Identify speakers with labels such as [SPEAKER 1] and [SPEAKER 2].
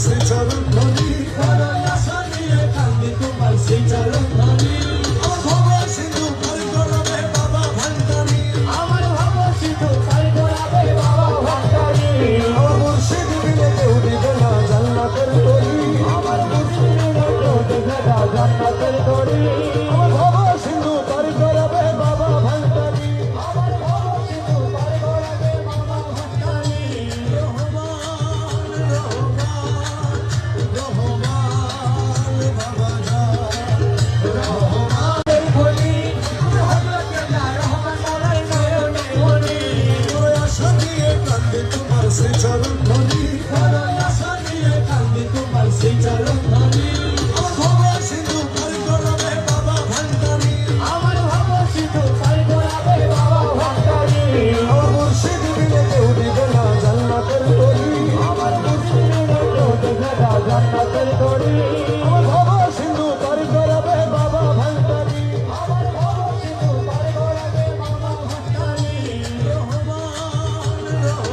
[SPEAKER 1] সেই চরণ ধরি আশা নিয়ে কান্দি তোমার সেই চরণ ধরি আমার ভব সিন্ধু পার করাবে বাবা ভান্ডারি আমার ভব সিন্ধু পার করাবে বাবা ভান্ডারি আমার মুর্শিদ বিনে কেউ দিবে না জান্নাতের তরি আমার মুর্শিদ বিনে কেউ দিবে না জান্নাতের তরি আমার ভব সিন্ধু পার করাবে বাবা ভান্ডারি আমার ভব সিন্ধু পার করাবে বাবা ভান্ডারি সেই চরণ ধরি আশা নিয়ে কান্দি তোমার সেই চরণ ধরি আমার ভব সিন্ধু পার করাবে বাবা ভান্ডারি আমার ভব সিন্ধু পার করাবে বাবা ভান্ডারি আমার মুর্শিদ বিনে কেউ দিবে না জান্নাতের তরি আমার মুর্শিদ বিনে কেউ দিবে না জান্নাতের তরি আমার ভব সিন্ধু পার করাবে বাবা ভান্ডারি আমার ভব সিন্ধু পার করাবে বাবা ভান্ডারি রহমান